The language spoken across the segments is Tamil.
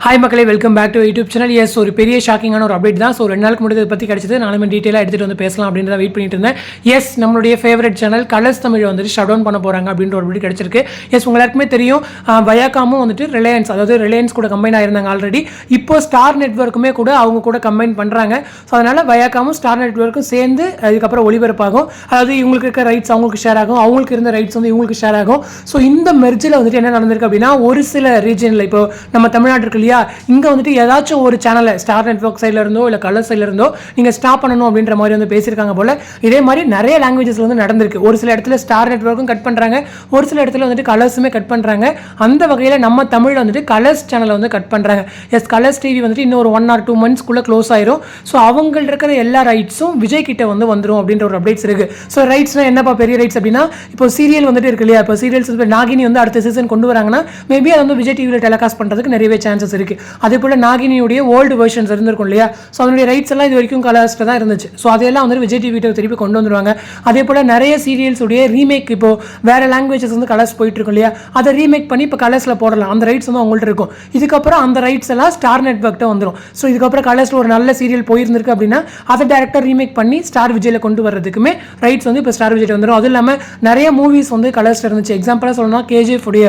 ஹாய் மக்களே, welcome back to YouTube channel. Yes, ஒரு பெரிய ஷாக்கிங்கான ஒரு அப்டேட் தான். ஸோ 2 நாளுக்கு முன்னாடி இதை பற்றி கிடச்சிது. நானுமே டீட்டெயிலாக எடுத்துகிட்டு வந்து பேசலாம் அப்படின்னு தான் வெயிட் பண்ணிட்டு இருந்தேன். எஸ், நம்மளுடைய ஃபேவரட் சேனல் கலர்ஸ் தமிழ் வந்துட்டு ஷட் டவுன் பண்ண போகிறாங்க அப்படின்ற ஒரு அப்டேட் கிடச்சிருக்கு. எஸ், எல்லாருக்குமே தெரியும், வயாக்காமும் வந்துட்டு ரிலையன்ஸ், அதாவது ரிலையன்ஸ் கூட கம்பைன் ஆயிருந்தாங்க ஆல்ரெடி. இப்போ ஸ்டார் நெட்வொர்க்குமே கூட அவங்க கூட கம்பைன் பண்ணுறாங்க. ஸோ அதனால் வயாக்காமும் ஸ்டார் நெட்வொர்க்கும் சேர்ந்து அதுக்கப்புறம் ஒளிபரப்பாகும். அதாவது இவங்களுக்கு இருக்க ரைட்ஸ் அவங்களுக்கு ஷேர் ஆகும், அவங்களுக்கு இருந்த ரைட்ஸ் வந்து இவங்களுக்கு ஷேர் ஆகும். ஸோ இந்த மெர்ஜில் வந்துட்டு என்ன நடந்திருக்கு அப்படின்னா, ஒரு சில ரீஜனில் இப்போ நம்ம தமிழ்நாடு இருக்கு இல்லையா, இங்கே வந்துட்டு ஏதாச்சும் ஒரு சேனலை ஸ்டார் நெட்வொர்க் சைடில் இருந்தோ இல்லை கலர் சைடில் இருந்தோ நீங்கள் ஸ்டாப் பண்ணணும் அப்படின்ற மாதிரி வந்து பேசியிருக்காங்க போல். இதே மாதிரி நிறைய லாங்குவேஜஸில் வந்து நடந்திருக்கு. ஒரு சில இடத்துல ஸ்டார் நெட்வொர்க்கும் கட் பண்ணுறாங்க, ஒரு சில இடத்துல வந்துட்டு கலர்ஸுமே கட் பண்ணுறாங்க. அந்த வகையில் நம்ம தமிழில் வந்துட்டு கலர்ஸ் சேனலை வந்து கட் பண்ணுறாங்க. எஸ், கலர்ஸ் டிவி வந்துட்டு இன்னும் ஒரு 1 or 2 monthsக்குள்ளே க்ளோஸ் ஆயிரும். ஸோ அவங்கள்ட்ட இருக்கிற எல்லா ரைட்ஸும் விஜய் கிட்ட வந்து வந்துடும் அப்படின்ற ஒரு அப்டேட்ஸ் இருக்குது. ஸோ ரைட்ஸ்னால் என்னப்பா பெரிய ரைட்ஸ் அப்படின்னா, இப்போ சீரியல் வந்துட்டு இருக்கு இல்லையா, இப்போ சீரியல்ஸ் நாகினி வந்து அடுத்த சீசன் கொண்டு வராங்கன்னா மேபி அதை வந்து விஜய் டிவியில் டெலிகாஸ்ட் பண்ணுறதுக்கு நிறையவே சான்சஸ் இருக்குது. அதே போல் நாகினியுடைய ஓல்டு வெர்ஷன்ஸ் இருந்திருக்கும் இல்லையா, ஸோ அதனுடைய ரைட்ஸ் எல்லாம் இது வரைக்கும் கலர்ஸ்ட்டு தான் இருந்துச்சு. ஸோ அதெல்லாம் வந்து விஜய் டிவி திருப்பி கொண்டு வந்துடுவாங்க. அதே போல் நிறைய சீரியல்ஸ் உடைய ரீமேக் இப்போ வேறு லாங்குவேஜஸ் வந்து கலர்ஸ் போயிட்டு இருக்கும் இல்லையா, அதை ரீமேக் பண்ணி இப்போ கலர்ஸில் போடலாம். அந்த ரைட்ஸ் வந்து அவங்கள்ட்ட இருக்கும். இதுக்கப்புறம் அந்த ரைட்ஸ் எல்லாம் ஸ்டார் நெட்வொர்க்கிட்ட வந்துடும். ஸோ இதுக்கப்புறம் கலர்ஸில் ஒரு நல்ல சீரியல் போயிருந்திருக்கு அப்படின்னா அதை டேரக்டாக ரீமேக் பண்ணி ஸ்டார் விஜயில் கொண்டு வர்றதுக்குமே ரைட்ஸ் வந்து இப்போ ஸ்டார் விஜய் வந்துடும். அதுவும் இல்லாமல் நிறைய மூவிஸ் வந்து கலர்ஸில் இருந்துச்சு. எக்ஸாம்பிளாக சொல்லணும்னா கேஜிஎஃப் உடைய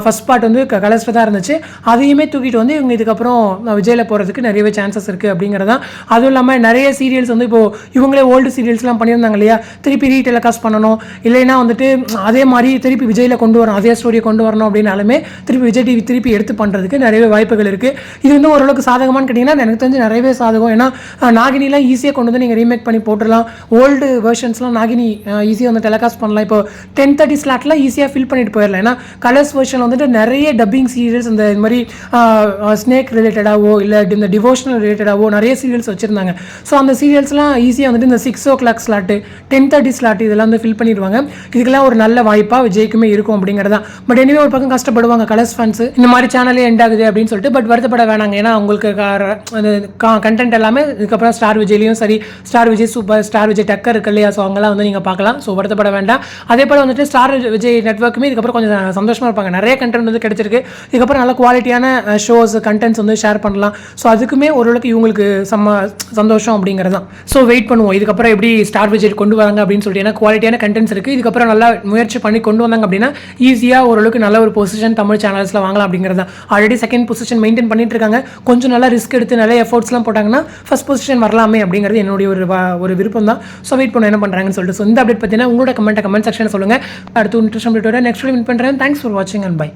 ஃபர்ஸ்ட் பார்ட் வந்து கலர்ஸில் தான் இருந்துச்சு. அதையுமே தூக்கிட்டு வந்து இவங்க இதுக்கப்புறம் விஜயில் போகிறதுக்கு நிறையவே சான்சஸ் இருக்குது அப்படிங்கிறதான். அதுவும் இல்லாமல் நிறைய சீரியல்ஸ் வந்து இப்போது இவங்களே ஓல்டு சீரியல்ஸ்லாம் பண்ணியிருந்தாங்க இல்லையா, திருப்பி ரீடெலிகாஸ்ட் பண்ணணும், இல்லைன்னா வந்துட்டு அதே மாதிரி திருப்பி விஜயில் கொண்டு வரணும், அதே ஸ்டோரியை கொண்டு வரணும் அப்படின்னாலுமே திருப்பி விஜய் டிவி திருப்பி எடுத்து பண்ணுறதுக்கு நிறையவே வாய்ப்புகள் இருக்குது. இது வந்து ஓரளவுக்கு சாதகமானு கேட்டிங்கன்னா எனக்கு தெரிஞ்சு நிறையவே சாதகம். ஏன்னா நாகினிலாம் ஈஸியாக கொண்டு வந்து நீங்கள் ரீமேக் பண்ணி போட்டுடலாம். ஓல்டு வெர்ஷன்ஸ்லாம் நாகினி ஈஸியாக வந்து டெலிகாஸ்ட் பண்ணலாம். இப்போ 10:30 ஸ்லாட்லாம் ஈஸியாக ஃபில் பண்ணிட்டு போயிடலாம். ஏன்னா கலர்ஸ் வெர்ஷன் வந்துட்டு நிறைய டப்பிங் சீரியல்ஸ் இந்த மாதிரி ஸ்னேக் ரிலேட்டடாகவோ இல்லை இந்த டிவோஷனல் ரிலேட்டடாகவோ நிறைய சீரியல்ஸ் வச்சுருந்தாங்க. ஸோ அந்த சீரியல்ஸ்லாம் ஈஸியாக வந்துட்டு இந்த 6 o'clock ஸ்லாட்டு 10:30 ஸ்லாட் இதெல்லாம் வந்து ஃபில் பண்ணிடுவாங்க. இதுக்கெல்லாம் ஒரு நல்ல வாய்ப்பாக விஜய்க்குமே இருக்கும் அப்படிங்கிறதான். பட் எனிவே ஒரு பக்கம் கஷ்டப்படுவாங்க கலர்ஸ் ஃபேன்ஸ், இந்த மாதிரி சேனலே எண்ட் ஆகுது அப்படின்னு சொல்லிட்டு. பட் வருத்தப்பட வேணாங்க, ஏன்னா உங்களுக்கு கண்டென்ட் எல்லாமே இதுக்கப்புறம் ஸ்டார் விஜய்லையும் சரி, star Vijay super, star Vijay டக்கர் இருக்கு இல்லையா, ஸோ அவங்களாம் வந்து நீங்கள் பார்க்கலாம். ஸோ வருத்தப்பட வேண்டாம். அதே போல் வந்துட்டு ஸ்டார் விஜய் நெட்வொர்க்குமே இதுக்கப்புறம் கொஞ்சம் சந்தோஷமாக இருப்பாங்க. நிறைய கண்டென்ட் வந்து கிடைச்சிருக்கு. இதுக்கப்புறம் நல்ல குவாலிட்டியான ஷோஸ் கண்டென்ட்ஸ் வந்து ஷேர் பண்ணலாம். ஸோ அதுக்குமே ஓரளவுக்கு இவங்களுக்கு சந்தோஷம் அப்படிங்கிறது தான். ஸோ வெயிட் பண்ணுவோம் இதுக்கப்புறம் எப்படி ஸ்டார் விஜய் கொண்டு வராங்க அப்படின்னு சொல்லிட்டு. ஏன்னா குவாலிட்டியான கண்டென்ட்ஸ் இருக்குது. இதுக்கப்புறம் நல்லா முயற்சி பண்ணி கொண்டு வந்தாங்க அப்படின்னா ஈஸியாக ஓரளவுக்கு நல்ல ஒரு பொசிஷன் தமிழ் சேனல்ஸில் வாங்கலாம் அப்படிங்கிறது தான். ஆல்ரெடி செகண்ட் பொசிஷன் மெயின்டைன் பண்ணிட்டு இருக்காங்க. கொஞ்சம் நல்லா ரிஸ்க் எடுத்து நிறைய எஃபோர்ட்ஸ்லாம் போட்டாங்கன்னா ஃபர்ஸ்ட் பொசிஷன் வரலாமே அப்படிங்கிறது என்னுடைய ஒரு விருப்பம் தான். ஸோ வெயிட் பண்ண என்ன பண்ணுறாங்கன்னு சொல்லிட்டு. ஸோ இந்த அப்டேட் பார்த்தீங்கன்னா உங்களோட கமெண்ட் செக்ஷன் சொல்லுங்கள். அடுத்து இன்ட்ரெஸ்ட் நெக்ஸ்ட் மீட் பண்ணுறேன். தேங்க்ஸ் ஃபார் வாட்சிங் அண்ட் பை.